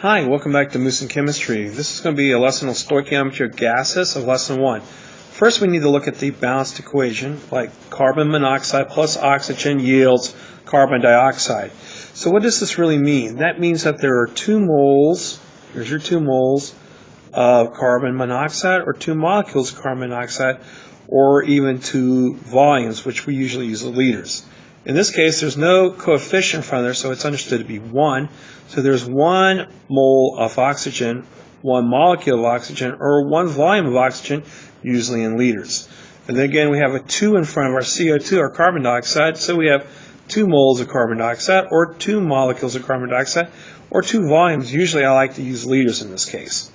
Hi, welcome back to Moose and Chemistry. This is going to be a lesson on stoichiometry of gases of lesson 1. First, we need to look at the balanced equation, like carbon monoxide plus oxygen yields carbon dioxide. So what does this really mean? That means that there are 2 moles, here's your 2 moles of carbon monoxide, or 2 molecules of carbon monoxide, or even 2 volumes, which we usually use in liters. In this case, there's no coefficient in front of there, so it's understood to be 1. So there's 1 mole of oxygen, 1 molecule of oxygen, or 1 volume of oxygen, usually in liters. And then again, we have a 2 in front of our CO2, our carbon dioxide, so we have 2 moles of carbon dioxide, or 2 molecules of carbon dioxide, or 2 volumes. Usually I like to use liters in this case.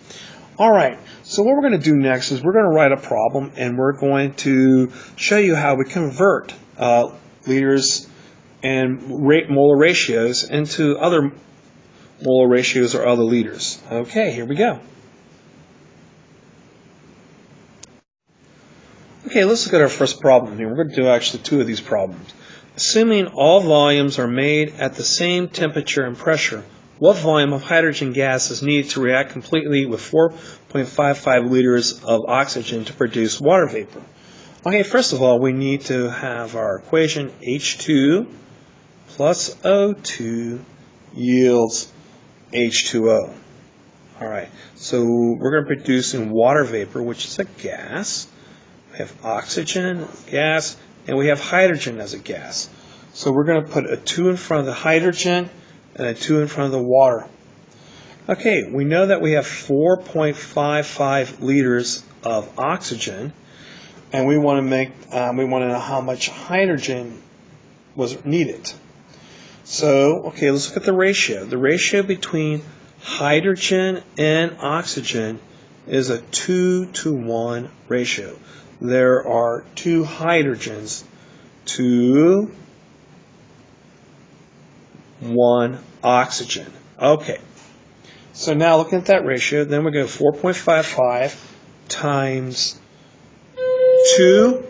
Alright, so what we're going to do next is we're going to write a problem, and we're going to show you how we convert liters and molar ratios into other molar ratios or other liters. Okay, here we go. Okay, let's look at our first problem here. We're going to do actually 2 of these problems. Assuming all volumes are made at the same temperature and pressure, what volume of hydrogen gas is needed to react completely with 4.55 liters of oxygen to produce water vapor? Okay, first of all, we need to have our equation H2 plus O2 yields H2O. Alright, so we're going to be producing water vapor, which is a gas. We have oxygen, gas, and we have hydrogen as a gas. So we're going to put a 2 in front of the hydrogen and a 2 in front of the water. Okay, we know that we have 4.55 liters of oxygen, and we want to know how much hydrogen was needed. So, okay, let's look at the ratio. The ratio between hydrogen and oxygen is a 2-to-1 ratio. There are 2 hydrogens to 1 oxygen. Okay, so now looking at that ratio, then we go 4.55 times 2.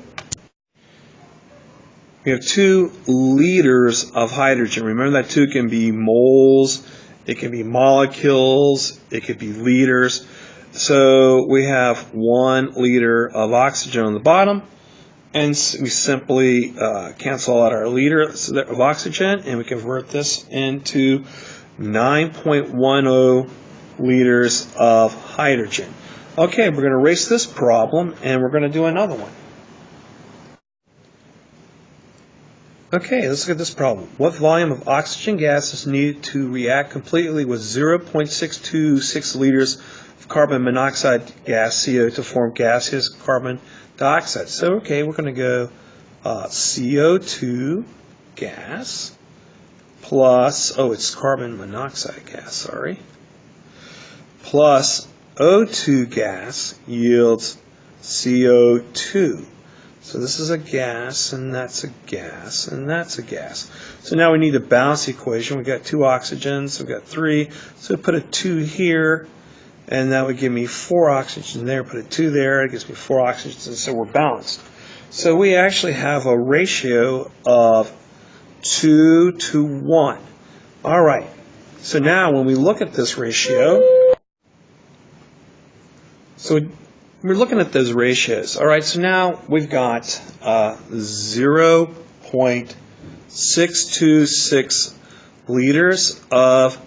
We have 2 liters of hydrogen. Remember that 2 can be moles, it can be molecules, it could be liters. So we have 1 liter of oxygen on the bottom, and we simply cancel out our liter of oxygen, and we convert this into 9.10 liters of hydrogen. Okay, we're going to erase this problem, and we're going to do another one. Okay, let's look at this problem. What volume of oxygen gas is needed to react completely with 0.626 liters of carbon monoxide gas, CO, to form gaseous carbon dioxide? So, okay, we're going to go CO2 gas plus, it's carbon monoxide gas, sorry, plus O2 gas yields CO2. So this is a gas, and that's a gas, and that's a gas. So now we need to balance the equation. We've got 2 oxygens, we've got 3. So put a 2 here, and that would give me 4 oxygens there. Put a 2 there, it gives me 4 oxygens, and so we're balanced. So we actually have a ratio of 2-to-1. All right. So now when we look at this ratio, we're looking at those ratios. All right, so now we've got 0.626 liters of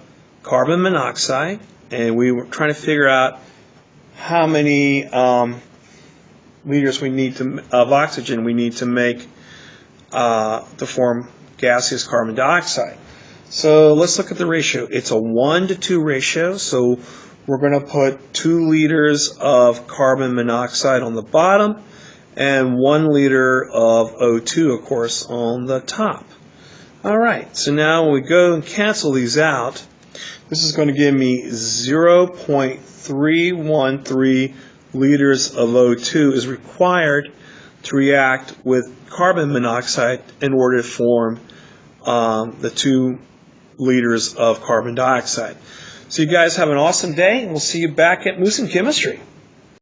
carbon monoxide, and we were trying to figure out how many liters of oxygen we need to make to form gaseous carbon dioxide. So let's look at the ratio. It's a 1-to-2 ratio, so we're going to put 2 liters of carbon monoxide on the bottom and 1 liter of O2, of course, on the top. All right, so now when we go and cancel these out, this is going to give me 0.313 liters of O2 is required to react with carbon monoxide in order to form the 2 liters of carbon dioxide. So you guys have an awesome day, and we'll see you back at Moose and Chemistry.